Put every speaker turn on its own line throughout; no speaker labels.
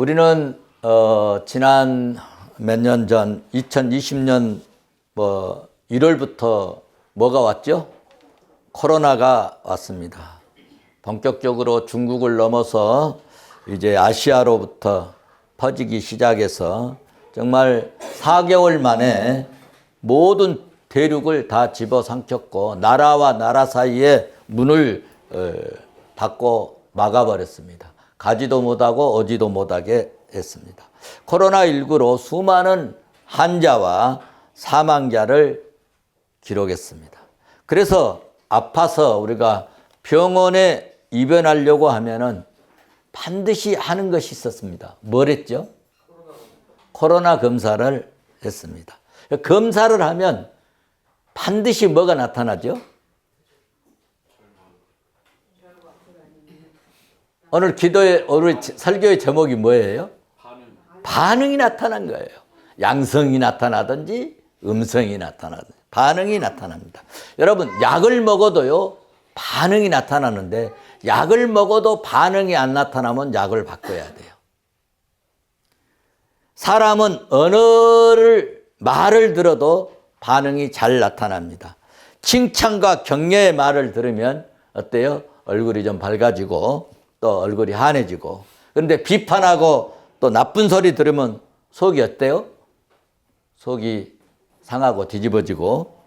우리는 지난 몇 년 전 2020년 1월부터 뭐가 왔죠? 코로나가 왔습니다. 본격적으로 중국을 넘어서 이제 아시아로부터 퍼지기 시작해서 정말 4개월 만에 모든 대륙을 다 집어삼켰고 나라와 나라 사이에 문을 닫고 막아버렸습니다. 가지도 못하고 오지도 못하게 했습니다. 코로나19로 수많은 환자와 사망자를 기록했습니다. 그래서 아파서 우리가 병원에 입원하려고 하면은 반드시 하는 것이 있었습니다. 뭐랬죠? 코로나 검사를 했습니다. 검사를 하면 반드시 뭐가 나타나죠? 오늘 우리 설교의 제목이 뭐예요? 반응이 나타난 거예요. 양성이 나타나든지 음성이 나타나든지 반응이 나타납니다. 여러분, 약을 먹어도요, 반응이 나타나는데 약을 먹어도 반응이 안 나타나면 약을 바꿔야 돼요. 사람은 말을 들어도 반응이 잘 나타납니다. 칭찬과 격려의 말을 들으면 어때요? 얼굴이 좀 밝아지고 또 얼굴이 환해지고. 그런데 비판하고 또 나쁜 소리 들으면 속이 어때요? 속이 상하고 뒤집어지고,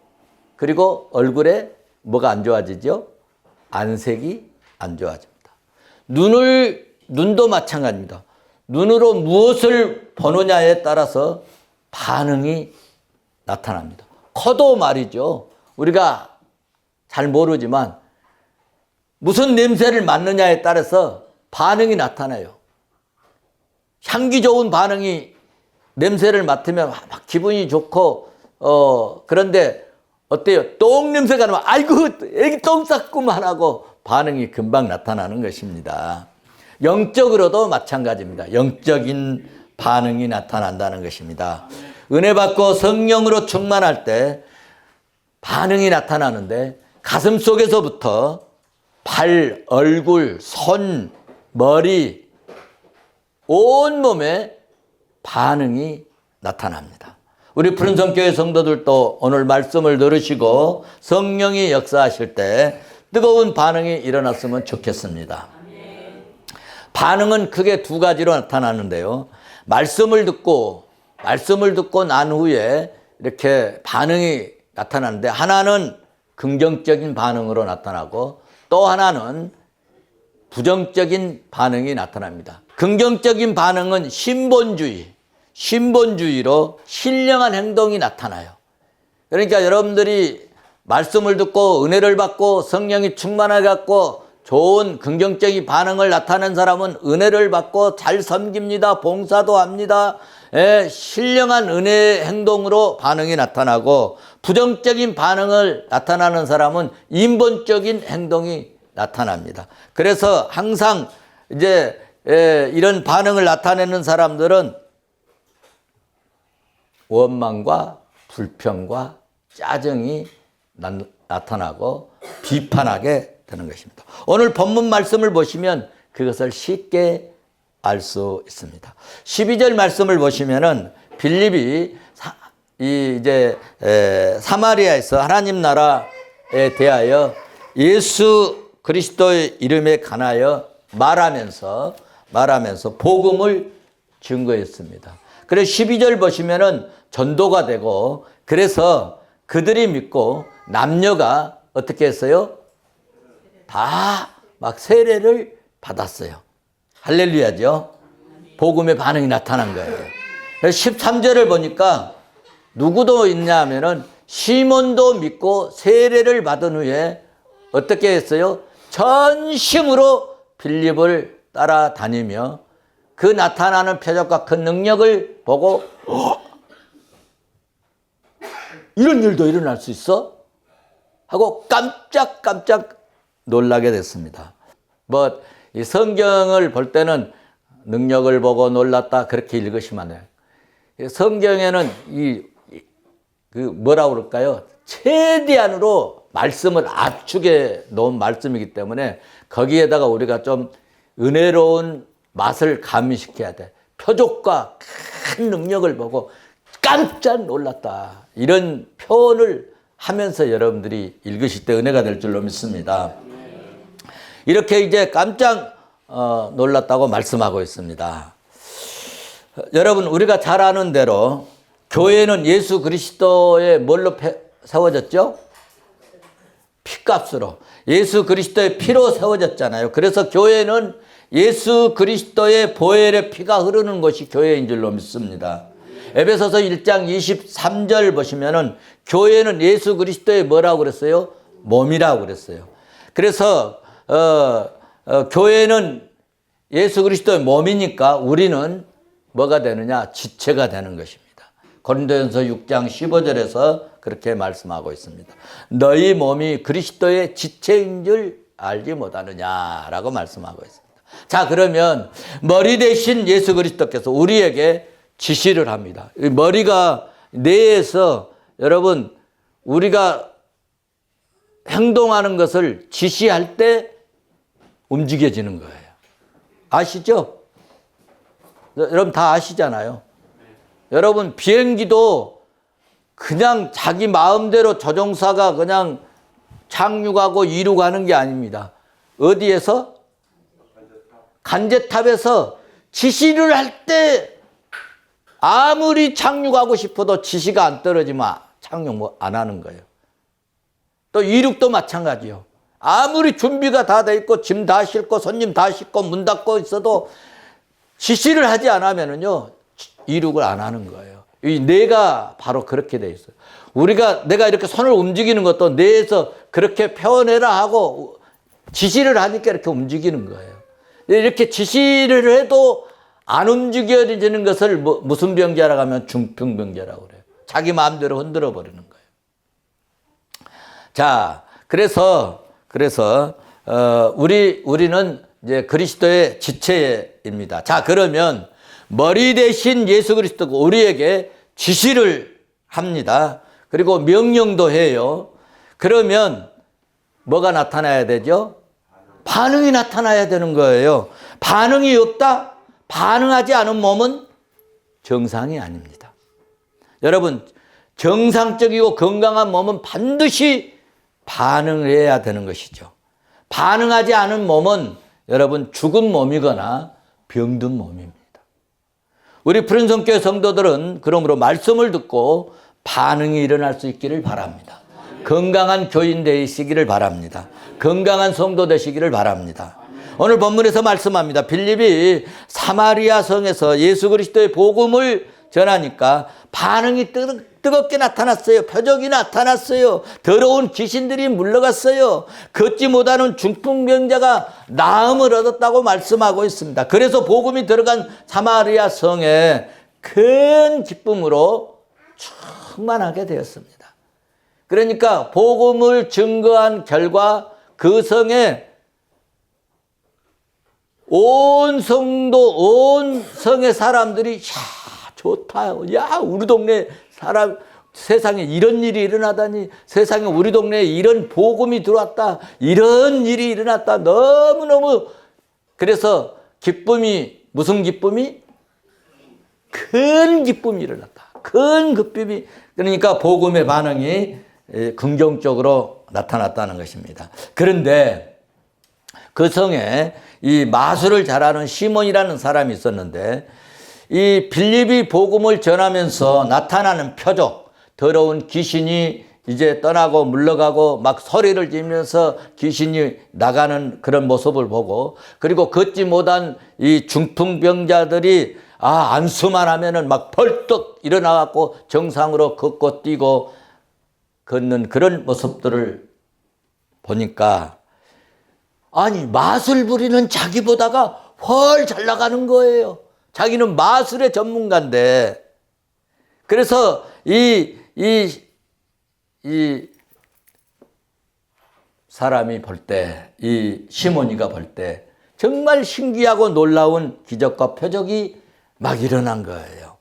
그리고 얼굴에 뭐가 안 좋아지죠? 안색이 안 좋아집니다. 눈도 마찬가지입니다. 눈으로 무엇을 보느냐에 따라서 반응이 나타납니다. 코도 말이죠. 우리가 잘 모르지만 무슨 냄새를 맡느냐에 따라서 반응이 나타나요. 향기 좋은 반응이 냄새를 맡으면 막 기분이 좋고, 그런데 어때요? 똥 냄새가 나면 아이고 애기 똥 쌌구만 하고 반응이 금방 나타나는 것입니다. 영적으로도 마찬가지입니다. 영적인 반응이 나타난다는 것입니다. 은혜 받고 성령으로 충만할 때 반응이 나타나는데 가슴 속에서부터 발, 얼굴, 손, 머리, 온몸에 반응이 나타납니다. 우리 푸른성교회 성도들도 오늘 말씀을 들으시고 성령이 역사하실 때 뜨거운 반응이 일어났으면 좋겠습니다. 반응은 크게 두 가지로 나타나는데요. 말씀을 듣고 난 후에 이렇게 반응이 나타나는데, 하나는 긍정적인 반응으로 나타나고 또 하나는 부정적인 반응이 나타납니다. 긍정적인 반응은 신본주의로 신령한 행동이 나타나요. 그러니까 여러분들이 말씀을 듣고 은혜를 받고 성령이 충만하게 갖고 좋은 긍정적인 반응을 나타낸 사람은 은혜를 받고 잘 섬깁니다. 봉사도 합니다. 신령한 은혜의 행동으로 반응이 나타나고, 부정적인 반응을 나타나는 사람은 인본적인 행동이 나타납니다. 그래서 항상 이제 이런 반응을 나타내는 사람들은 원망과 불평과 짜증이 나타나고 비판하게 되는 것입니다. 오늘 본문 말씀을 보시면 그것을 쉽게 알 수 있습니다. 12절 말씀을 보시면은 빌립이 이제 사마리아에서 하나님 나라에 대하여 예수 그리스도의 이름에 관하여 말하면서 복음을 증거했습니다. 그래서 12절 보시면은 전도가 되고, 그래서 그들이 믿고 남녀가 어떻게 했어요? 다 막 세례를 받았어요. 할렐루야죠. 복음의 반응이 나타난 거예요. 13절을 보니까 누구도 있냐 하면은 시몬도 믿고 세례를 받은 후에 어떻게 했어요? 전심으로 빌립을 따라다니며 그 나타나는 표적과 큰 능력을 보고 이런 일도 일어날 수 있어? 하고 깜짝 놀라게 됐습니다. 이 성경을 볼 때는 능력을 보고 놀랐다 그렇게 읽으시면 돼요. 성경에는 뭐라고 그럴까요? 최대한으로 말씀을 압축해 놓은 말씀이기 때문에 거기에다가 우리가 좀 은혜로운 맛을 가미시켜야 돼. 표적과 큰 능력을 보고 깜짝 놀랐다. 이런 표현을 하면서 여러분들이 읽으실 때 은혜가 될 줄로 믿습니다. 이렇게 이제 깜짝 놀랐다고 말씀하고 있습니다. 여러분, 우리가 잘 아는 대로 교회는 예수 그리스도의 뭘로 세워졌죠? 피값으로. 예수 그리스도의 피로 세워졌잖아요. 그래서 교회는 예수 그리스도의 보혈의 피가 흐르는 것이 교회인 줄로 믿습니다. 에베소서 1장 23절 보시면은 교회는 예수 그리스도의 뭐라고 그랬어요? 몸이라고 그랬어요. 그래서 교회는 예수 그리스도의 몸이니까 우리는 뭐가 되느냐? 지체가 되는 것입니다. 고린도전서 6장 15절에서 그렇게 말씀하고 있습니다. 너희 몸이 그리스도의 지체인 줄 알지 못하느냐라고 말씀하고 있습니다. 자, 그러면 머리 대신 예수 그리스도께서 우리에게 지시를 합니다. 머리가 뇌에서 여러분 우리가 행동하는 것을 지시할 때 움직여지는 거예요. 아시죠? 여러분 다 아시잖아요. 여러분 비행기도 그냥 자기 마음대로 조종사가 그냥 착륙하고 이륙하는 게 아닙니다. 어디에서? 간제탑에서 지시를 할 때 아무리 착륙하고 싶어도 지시가 안 떨어지면 착륙 안 하는 거예요. 또 이륙도 마찬가지요. 아무리 준비가 다 돼 있고 짐 다 싣고 손님 다 싣고 문 닫고 있어도 지시를 하지 않으면은요 이륙을 안 하는 거예요. 이 뇌가 바로 그렇게 돼 있어요. 내가 이렇게 손을 움직이는 것도 뇌에서 그렇게 표현해라 하고 지시를 하니까 이렇게 움직이는 거예요. 이렇게 지시를 해도 안 움직여지는 것을 무슨 병자라고 하면 중풍병자라고 그래요. 자기 마음대로 흔들어 버리는 거예요. 자, 그래서 우리는 이제 그리스도의 지체입니다. 자, 그러면 머리 대신 예수 그리스도가 우리에게 지시를 합니다. 그리고 명령도 해요. 그러면 뭐가 나타나야 되죠? 반응이 나타나야 되는 거예요. 반응이 없다? 반응하지 않은 몸은 정상이 아닙니다. 여러분, 정상적이고 건강한 몸은 반드시 반응을 해야 되는 것이죠. 반응하지 않은 몸은 여러분 죽은 몸이거나 병든 몸입니다. 우리 푸른성교회 성도들은 그러므로 말씀을 듣고 반응이 일어날 수 있기를 바랍니다. 건강한 교인 되시기를 바랍니다. 건강한 성도 되시기를 바랍니다. 오늘 본문에서 말씀합니다. 빌립이 사마리아 성에서 예수 그리스도의 복음을 전하니까 반응이 뜨겁게 나타났어요. 표적이 나타났어요. 더러운 귀신들이 물러갔어요. 걷지 못하는 중풍병자가 나음을 얻었다고 말씀하고 있습니다. 그래서 복음이 들어간 사마리아 성에 큰 기쁨으로 충만하게 되었습니다. 그러니까 복음을 증거한 결과 그 성에 온 성도, 온 성의 사람들이 좋다. 야, 우리 동네 사람, 세상에 이런 일이 일어나다니, 세상에 우리 동네에 이런 복음이 들어왔다. 이런 일이 일어났다. 너무너무. 그래서 기쁨이, 무슨 기쁨이? 큰 기쁨이 일어났다. 큰 기쁨이. 그러니까 복음의 반응이 긍정적으로 나타났다는 것입니다. 그런데 그 성에 이 마술을 잘하는 시몬이라는 사람이 있었는데 이 빌립이 복음을 전하면서 나타나는 표적, 더러운 귀신이 이제 떠나고 물러가고 막 소리를 지면서 귀신이 나가는 그런 모습을 보고 그리고 걷지 못한 이 중풍병자들이 안수만 하면은 막 벌떡 일어나갖고 정상으로 걷고 뛰고 걷는 그런 모습들을 보니까 아니 마술 부리는 자기보다가 훨 잘 나가는 거예요. 자기는 마술의 전문가인데 그래서 이 사람이 볼 때, 이 시몬이가 볼 때 정말 신기하고 놀라운 기적과 표적이 막 일어난 거예요.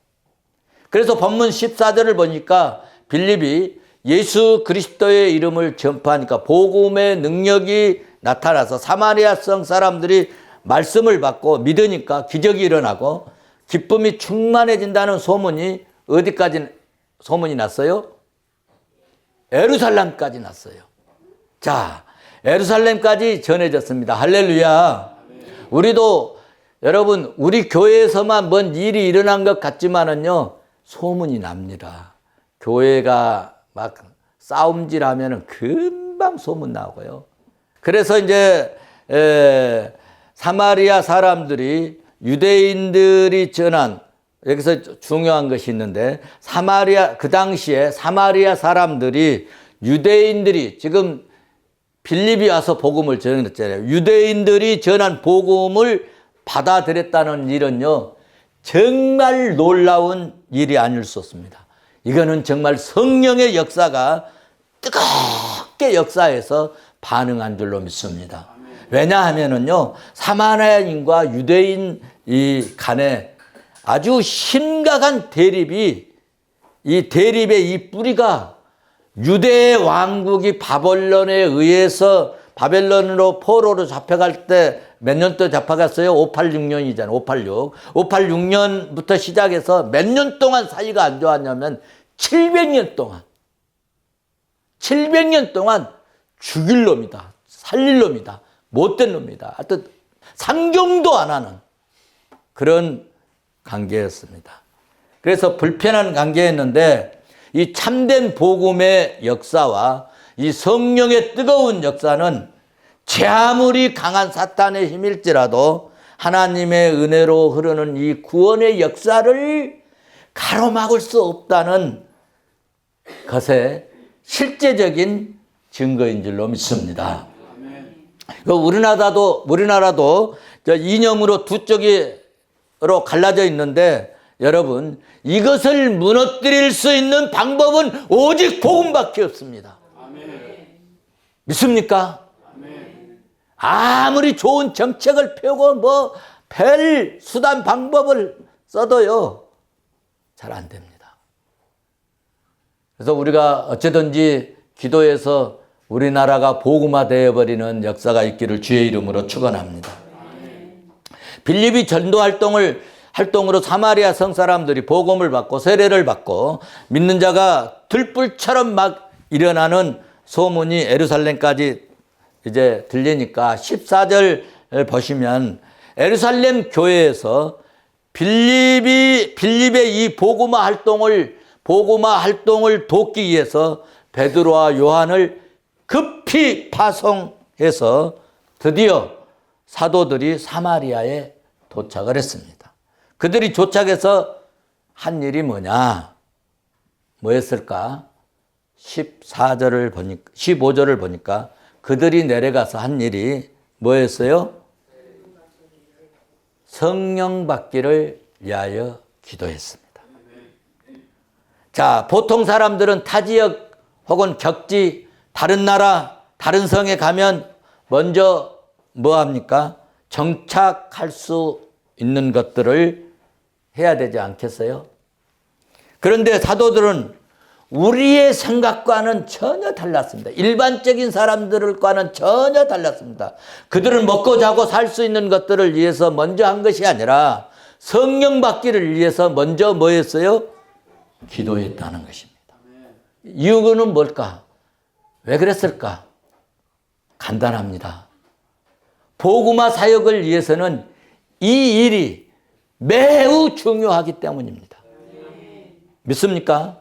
그래서 본문 14절을 보니까 빌립이 예수 그리스도의 이름을 전파하니까 복음의 능력이 나타나서 사마리아 성 사람들이 말씀을 받고 믿으니까 기적이 일어나고 기쁨이 충만해진다는 소문이 어디까지 소문이 났어요? 예루살렘까지 났어요. 자, 예루살렘까지 전해졌습니다. 할렐루야. 우리도 여러분 우리 교회에서만 뭔 일이 일어난 것 같지만은요 소문이 납니다. 교회가 막 싸움질하면은 금방 소문 나고요. 그래서 이제 사마리아 사람들이 유대인들이 전한 여기서 중요한 것이 있는데 그 당시에 사마리아 사람들이 유대인들이 지금 빌립이 와서 복음을 전했잖아요. 유대인들이 전한 복음을 받아들였다는 일은요 정말 놀라운 일이 아닐 수 없습니다. 이거는 정말 성령의 역사가 뜨겁게 역사해서 반응한 줄로 믿습니다. 왜냐하면은요 사마리아인과 유대인 간에 아주 심각한 대립이 이 대립의 이 뿌리가 유대 왕국이 바벨론에 의해서 바벨론으로 포로로 잡혀갈 때 몇 년도 잡혀갔어요? 586년이잖아요. 586. 586년부터 시작해서 몇 년 동안 사이가 안 좋았냐면 700년 동안. 700년 동안 죽일 놈이다. 살릴 놈이다. 못된 놈이다. 하여튼 상종도 안 하는 그런 관계였습니다. 그래서 불편한 관계였는데 이 참된 복음의 역사와 이 성령의 뜨거운 역사는 제 아무리 강한 사탄의 힘일지라도 하나님의 은혜로 흐르는 이 구원의 역사를 가로막을 수 없다는 것의 실제적인 증거인 줄로 믿습니다. 우리나라도 이념으로 두 쪽으로 갈라져 있는데 여러분 이것을 무너뜨릴 수 있는 방법은 오직 복음밖에 없습니다. 믿습니까? 아무리 좋은 정책을 펴고 별 수단 방법을 써도요 잘 안 됩니다. 그래서 우리가 어쩌든지 기도해서 우리나라가 복음화되어 버리는 역사가 있기를 주의 이름으로 축원합니다. 빌립이 전도 활동으로 사마리아 성 사람들이 복음을 받고 세례를 받고 믿는 자가 들불처럼 막 일어나는 소문이 예루살렘까지 이제 들리니까 14절 보시면 예루살렘 교회에서 빌립의 이 복음화 활동을 돕기 위해서 베드로와 요한을 급히 파송해서 드디어 사도들이 사마리아에 도착을 했습니다. 그들이 도착해서 한 일이 뭐였을까? 15절을 보니까 그들이 내려가서 한 일이 뭐였어요? 성령 받기를 위하여 기도했습니다. 자, 보통 사람들은 타 지역 혹은 격지, 다른 나라, 다른 성에 가면 먼저 뭐 합니까? 정착할 수 있는 것들을 해야 되지 않겠어요? 그런데 사도들은 우리의 생각과는 전혀 달랐습니다. 일반적인 사람들과는 전혀 달랐습니다. 그들은 먹고 자고 살 수 있는 것들을 위해서 먼저 한 것이 아니라 성령 받기를 위해서 먼저 뭐 했어요? 기도했다는 것입니다. 이유는 뭘까? 왜 그랬을까? 간단합니다. 복음화 사역을 위해서는 이 일이 매우 중요하기 때문입니다. 믿습니까?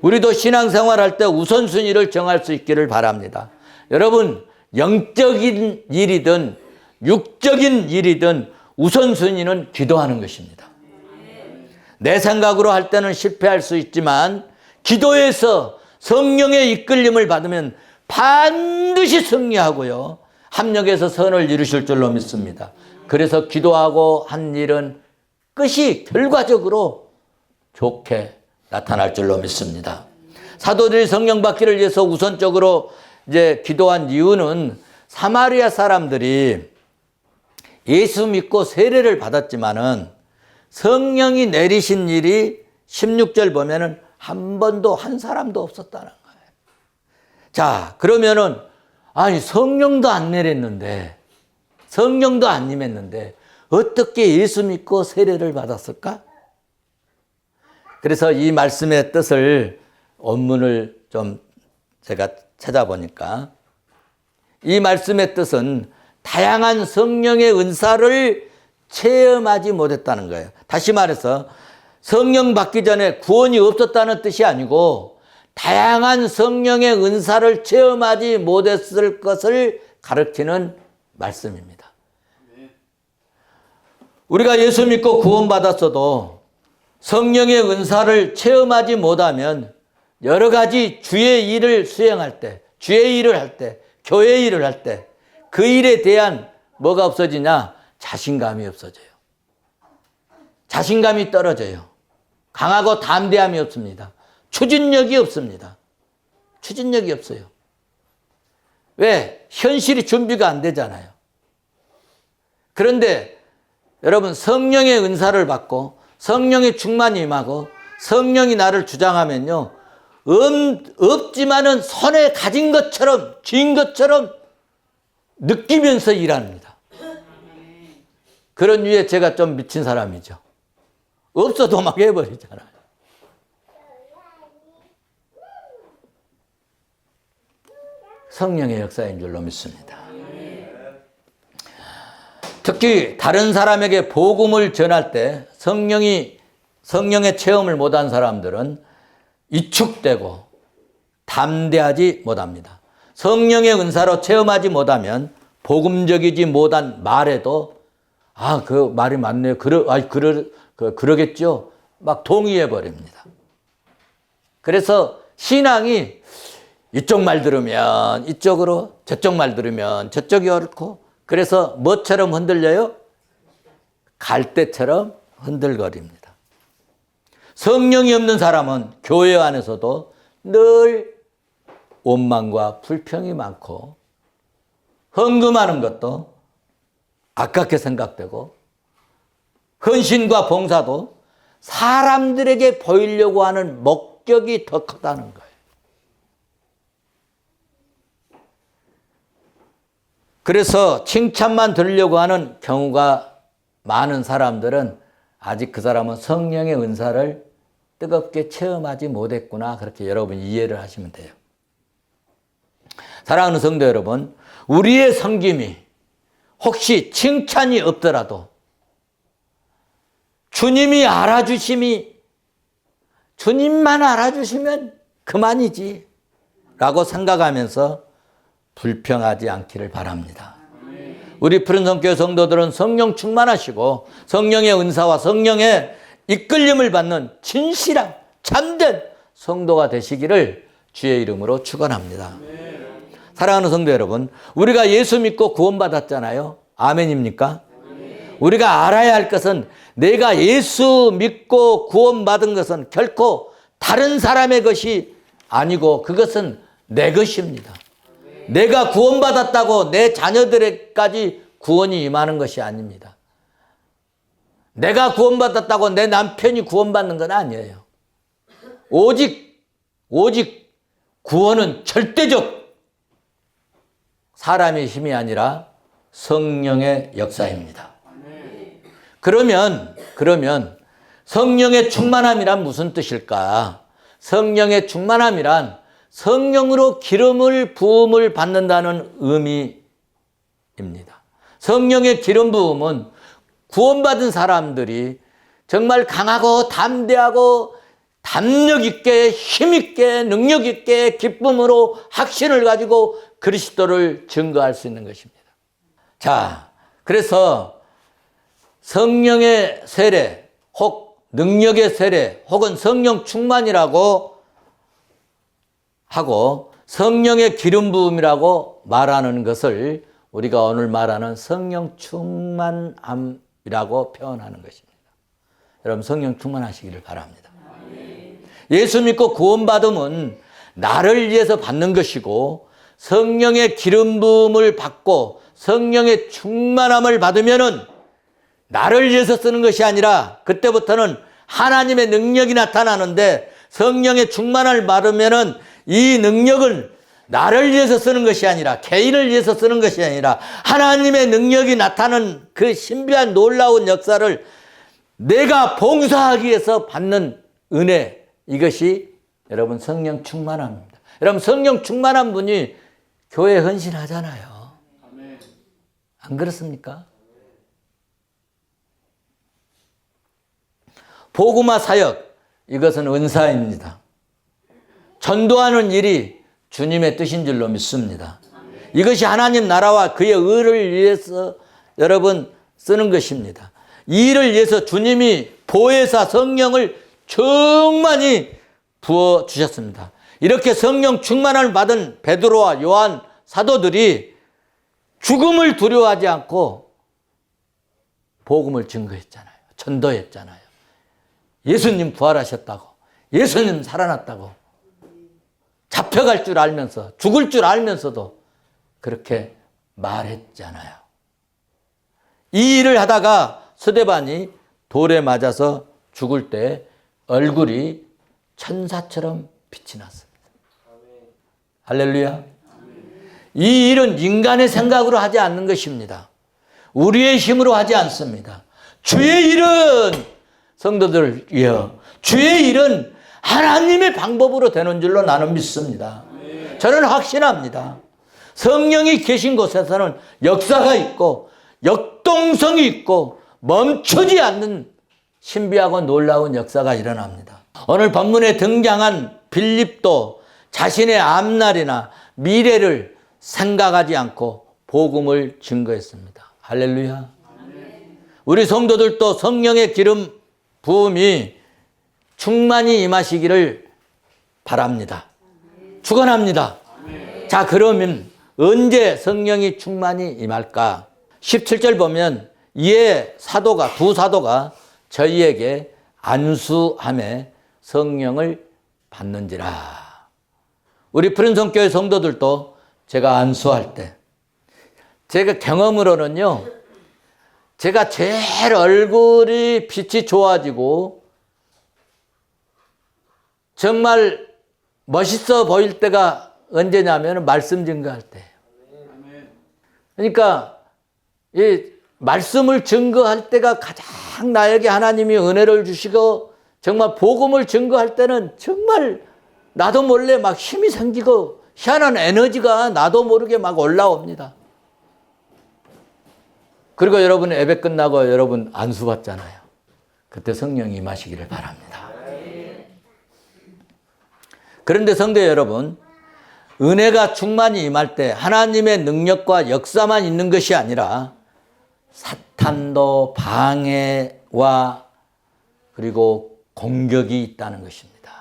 우리도 신앙생활할 때 우선순위를 정할 수 있기를 바랍니다. 여러분, 영적인 일이든 육적인 일이든 우선순위는 기도하는 것입니다. 내 생각으로 할 때는 실패할 수 있지만 기도해서 성령의 이끌림을 받으면 반드시 승리하고요. 합력해서 선을 이루실 줄로 믿습니다. 그래서 기도하고 한 일은 끝이 결과적으로 좋게 나타날 줄로 믿습니다. 사도들이 성령 받기를 위해서 우선적으로 이제 기도한 이유는 사마리아 사람들이 예수 믿고 세례를 받았지만은 성령이 내리신 일이 16절 보면은 한 번도 한 사람도 없었다는 거예요. 자, 그러면은 아니 성령도 안 내렸는데 성령도 안 임했는데 어떻게 예수 믿고 세례를 받았을까? 그래서 이 말씀의 뜻을 원문을 좀 제가 찾아보니까 이 말씀의 뜻은 다양한 성령의 은사를 체험하지 못했다는 거예요. 다시 말해서 성령 받기 전에 구원이 없었다는 뜻이 아니고 다양한 성령의 은사를 체험하지 못했을 것을 가르치는 말씀입니다. 우리가 예수 믿고 구원받았어도 성령의 은사를 체험하지 못하면 여러 가지 주의 일을 수행할 때, 주의 일을 할 때, 교회 일을 할 때 그 일에 대한 뭐가 없어지냐? 자신감이 없어져요. 자신감이 떨어져요. 강하고 담대함이 없습니다. 추진력이 없습니다. 추진력이 없어요. 왜? 현실이 준비가 안 되잖아요. 그런데 여러분 성령의 은사를 받고 성령의 충만이 임하고 성령이 나를 주장하면요. 없지만은 손에 가진 것처럼 쥔 것처럼 느끼면서 일합니다. 그런 위에 제가 좀 미친 사람이죠. 없어도 막 해버리잖아요. 성령의 역사인 줄로 믿습니다. 특히 다른 사람에게 복음을 전할 때 성령의 체험을 못한 사람들은 위축되고 담대하지 못합니다. 성령의 은사로 체험하지 못하면 복음적이지 못한 말에도 그 말이 맞네요. 그러겠죠. 막 동의해 버립니다. 그래서 신앙이 이쪽 말 들으면 이쪽으로, 저쪽 말 들으면 저쪽이 옳고, 그래서 뭐처럼 흔들려요? 갈대처럼 흔들거립니다. 성령이 없는 사람은 교회 안에서도 늘 원망과 불평이 많고 헌금하는 것도 아깝게 생각되고 헌신과 봉사도 사람들에게 보이려고 하는 목적이 더 크다는 거예요. 그래서 칭찬만 들으려고 하는 경우가 많은 사람들은 아직 그 사람은 성령의 은사를 뜨겁게 체험하지 못했구나. 그렇게 여러분 이해를 하시면 돼요. 사랑하는 성도 여러분, 우리의 섬김이 혹시 칭찬이 없더라도 주님이 알아주심이, 주님만 알아주시면 그만이지 라고 생각하면서 불평하지 않기를 바랍니다. 우리 푸른성교회 성도들은 성령 충만하시고 성령의 은사와 성령의 이끌림을 받는 진실한 참된 성도가 되시기를 주의 이름으로 축원합니다. 사랑하는 성도 여러분, 우리가 예수 믿고 구원받았잖아요. 아멘입니까? 우리가 알아야 할 것은 내가 예수 믿고 구원받은 것은 결코 다른 사람의 것이 아니고 그것은 내 것입니다. 내가 구원받았다고 내 자녀들에까지 구원이 임하는 것이 아닙니다. 내가 구원받았다고 내 남편이 구원받는 건 아니에요. 오직 구원은 절대적 사람의 힘이 아니라 성령의 역사입니다. 그러면 성령의 충만함이란 무슨 뜻일까? 성령의 충만함이란 성령으로 기름을 부음을 받는다는 의미입니다. 성령의 기름 부음은 구원받은 사람들이 정말 강하고 담대하고 담력 있게 힘 있게 능력 있게 기쁨으로 확신을 가지고 그리스도를 증거할 수 있는 것입니다. 자, 그래서 성령의 세례 혹 능력의 세례 혹은 성령 충만이라고 하고 성령의 기름 부음이라고 말하는 것을 우리가 오늘 말하는 성령 충만함이라고 표현하는 것입니다. 여러분 성령 충만하시기를 바랍니다. 예수 믿고 구원받음은 나를 위해서 받는 것이고 성령의 기름 부음을 받고 성령의 충만함을 받으면은 나를 위해서 쓰는 것이 아니라 그때부터는 하나님의 능력이 나타나는데 성령의 충만함을 받으면은 이 능력은 나를 위해서 쓰는 것이 아니라 개인을 위해서 쓰는 것이 아니라 하나님의 능력이 나타나는 그 신비한 놀라운 역사를 내가 봉사하기 위해서 받는 은혜, 이것이 여러분 성령 충만함입니다. 여러분 성령 충만한 분이 교회 헌신하잖아요. 안 그렇습니까? 복음화 사역, 이것은 은사입니다. 전도하는 일이 주님의 뜻인 줄로 믿습니다. 이것이 하나님 나라와 그의 의를 위해서 여러분 쓰는 것입니다. 이 일을 위해서 주님이 보혜사 성령을 충만히 부어주셨습니다. 이렇게 성령 충만을 받은 베드로와 요한 사도들이 죽음을 두려워하지 않고 복음을 증거했잖아요. 전도했잖아요. 예수님 부활하셨다고, 예수님 살아났다고, 잡혀갈 줄 알면서, 죽을 줄 알면서도 그렇게 말했잖아요. 이 일을 하다가 스데반이 돌에 맞아서 죽을 때 얼굴이 천사처럼 빛이 났습니다. 할렐루야. 이 일은 인간의 생각으로 하지 않는 것입니다. 우리의 힘으로 하지 않습니다. 주의 일은 성도들이여, 주의 일은 하나님의 방법으로 되는 줄로 나는 믿습니다. 저는 확신합니다. 성령이 계신 곳에서는 역사가 있고 역동성이 있고 멈추지 않는 신비하고 놀라운 역사가 일어납니다. 오늘 본문에 등장한 빌립도 자신의 앞날이나 미래를 생각하지 않고 복음을 증거했습니다. 할렐루야. 우리 성도들도 성령의 기름 부음이 충만히 임하시기를 바랍니다. 축원합니다. 자, 그러면 언제 성령이 충만히 임할까? 17절 보면 이에 두 사도가 저희에게 안수함에 성령을 받는지라. 우리 푸른성교회 성도들도 제가 안수할 때, 제가 경험으로는요, 제가 제일 얼굴이 빛이 좋아지고 정말 멋있어 보일 때가 언제냐면 말씀 증거할 때예요. 그러니까 이 말씀을 증거할 때가 가장 나에게 하나님이 은혜를 주시고 정말 복음을 증거할 때는 정말 나도 몰래 막 힘이 생기고 희한한 에너지가 나도 모르게 막 올라옵니다. 그리고 여러분 예배 끝나고 여러분 안수 받잖아요. 그때 성령이 임하시기를 바랍니다. 그런데 성도 여러분, 은혜가 충만히 임할 때 하나님의 능력과 역사만 있는 것이 아니라 사탄도 방해와 그리고 공격이 있다는 것입니다.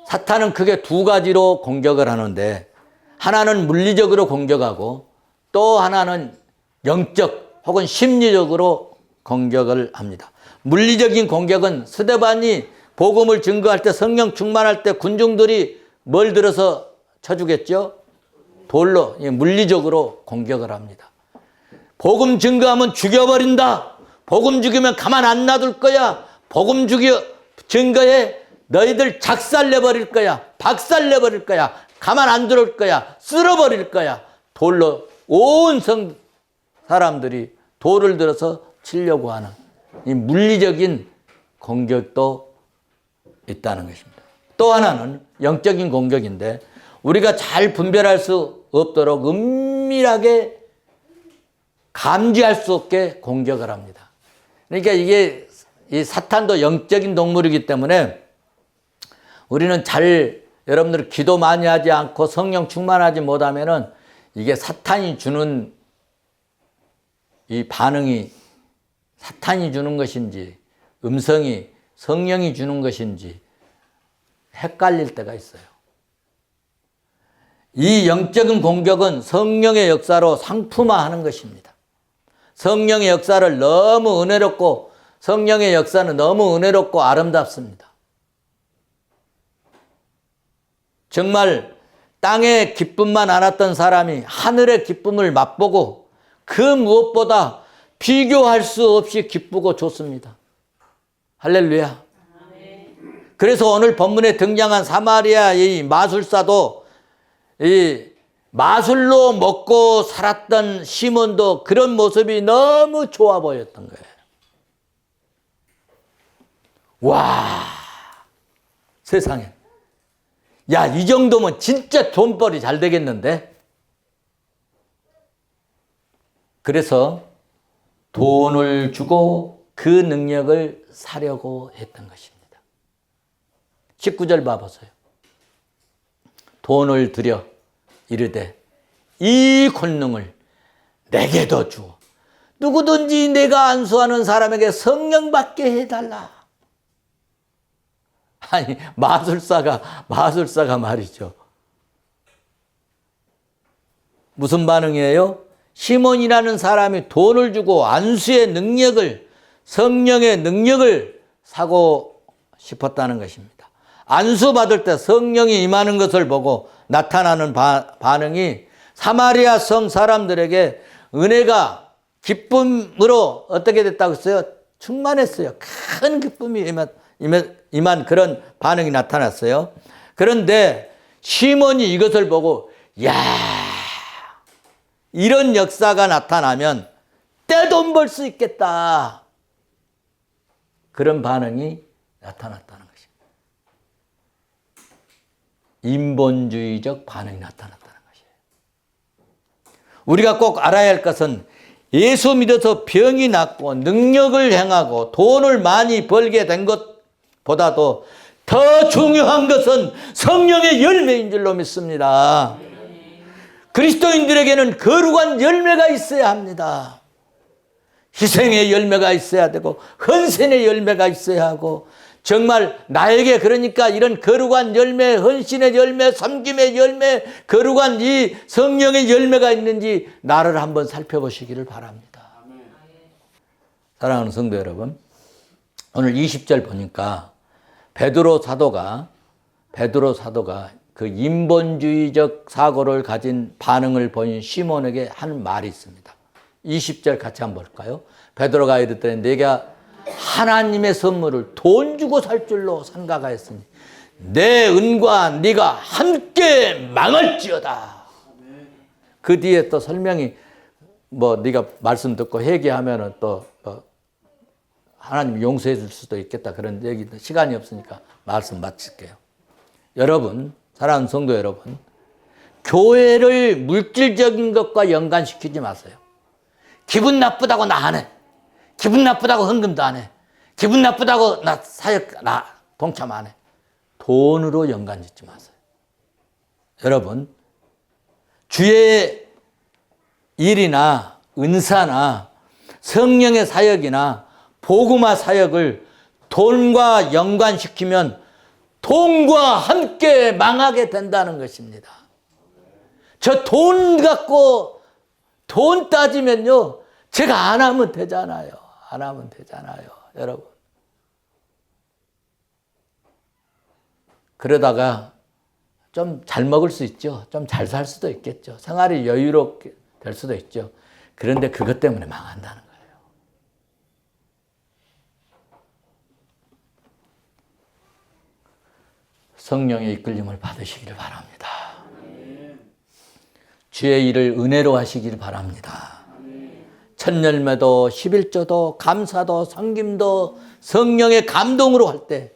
사탄은 크게 두 가지로 공격을 하는데, 하나는 물리적으로 공격하고 또 하나는 영적 혹은 심리적으로 공격을 합니다. 물리적인 공격은 스데반이 복음을 증거할 때, 성령 충만할 때 군중들이 뭘 들어서 쳐주겠죠? 돌로 물리적으로 공격을 합니다. 복음 증거하면 죽여버린다. 복음 죽이면 가만 안 놔둘 거야. 복음 증거해 너희들 작살내버릴 거야. 박살내버릴 거야. 가만 안 둘 거야. 쓸어버릴 거야. 돌로 온 사람들이 돌을 들어서 치려고 하는 이 물리적인 공격도 있다는 것입니다. 또 하나는 영적인 공격인데, 우리가 잘 분별할 수 없도록 은밀하게 감지할 수 없게 공격을 합니다. 그러니까 이게 이 사탄도 영적인 동물이기 때문에 우리는 여러분들 기도 많이 하지 않고 성령 충만하지 못하면은 이게 사탄이 주는 이 반응이 사탄이 주는 것인지 음성이 성령이 주는 것인지 헷갈릴 때가 있어요. 이 영적인 공격은 성령의 역사로 상품화하는 것입니다. 성령의 역사를 너무 은혜롭고, 성령의 역사는 너무 은혜롭고 아름답습니다. 정말 땅의 기쁨만 알았던 사람이 하늘의 기쁨을 맛보고 그 무엇보다 비교할 수 없이 기쁘고 좋습니다. 할렐루야. 그래서 오늘 본문에 등장한 사마리아의 마술사도 이 마술로 먹고 살았던 시몬도 그런 모습이 너무 좋아 보였던 거예요. 와, 세상에. 야, 이 정도면 진짜 돈벌이 잘 되겠는데? 그래서 돈을 주고 그 능력을 사려고 했던 것입니다. 19절 봐보세요. 돈을 들여 이르되 이 권능을 내게도 주어 누구든지 내가 안수하는 사람에게 성령 받게 해달라. 아니, 마술사가 말이죠. 무슨 반응이에요? 시몬이라는 사람이 돈을 주고 안수의 능력을, 성령의 능력을 사고 싶었다는 것입니다. 안수 받을 때 성령이 임하는 것을 보고 나타나는 반응이 사마리아 성 사람들에게 은혜가 기쁨으로 어떻게 됐다고 했어요? 충만했어요. 큰 기쁨이 임한 그런 반응이 나타났어요. 그런데 시몬이 이것을 보고 야, 이런 역사가 나타나면 떼돈 벌 수 있겠다. 그런 반응이 나타났다는 것입니다. 인본주의적 반응이 나타났다는 것이에요. 우리가 꼭 알아야 할 것은 예수 믿어서 병이 낫고 능력을 행하고 돈을 많이 벌게 된 것보다도 더 중요한 것은 성령의 열매인 줄로 믿습니다. 그리스도인들에게는 거룩한 열매가 있어야 합니다. 희생의 열매가 있어야 되고 헌신의 열매가 있어야 하고 정말 나에게 그러니까 이런 거룩한 열매, 헌신의 열매, 섬김의 열매, 거룩한 이 성령의 열매가 있는지 나를 한번 살펴보시기를 바랍니다. 사랑하는 성도 여러분, 오늘 20절 보니까 베드로 사도가 그 인본주의적 사고를 가진 반응을 보인 시몬에게 한 말이 있습니다. 20절 같이 한번 볼까요? 베드로가 이르되 내가 하나님의 선물을 돈 주고 살 줄로 생각하였으니 내 은과 네가 함께 망할지어다. 그 뒤에 또 설명이 네가 말씀 듣고 회개하면은 또 하나님 용서해 줄 수도 있겠다 그런 얘기도 시간이 없으니까 말씀 마칠게요. 여러분, 사랑하는 성도 여러분, 교회를 물질적인 것과 연관시키지 마세요. 기분 나쁘다고 나 안 해. 기분 나쁘다고 헌금도 안 해. 기분 나쁘다고 나 동참 안 해. 돈으로 연관짓지 마세요. 여러분, 주의 일이나 은사나 성령의 사역이나 복음화 사역을 돈과 연관시키면 돈과 함께 망하게 된다는 것입니다. 저 돈 갖고 돈 따지면요, 제가 안 하면 되잖아요. 안 하면 되잖아요, 여러분. 그러다가 좀 잘 먹을 수 있죠. 좀 잘 살 수도 있겠죠. 생활이 여유롭게 될 수도 있죠. 그런데 그것 때문에 망한다는 거예요. 성령의 이끌림을 받으시기를 바랍니다. 주의 일을 은혜로 하시기를 바랍니다. 첫 열매도 11조도 감사도 섬김도 성령의 감동으로 할 때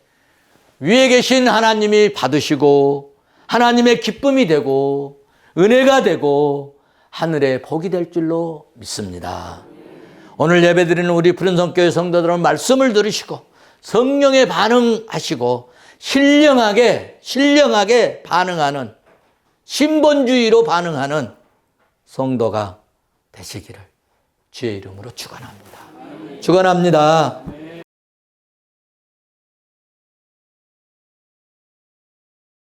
위에 계신 하나님이 받으시고 하나님의 기쁨이 되고 은혜가 되고 하늘의 복이 될 줄로 믿습니다. 오늘 예배드리는 우리 푸른성교회 성도들은 말씀을 들으시고 성령에 반응하시고 신령하게 반응하는 신본주의로 반응하는 성도가 되시기를 주의 이름으로 축원합니다. 축원합니다.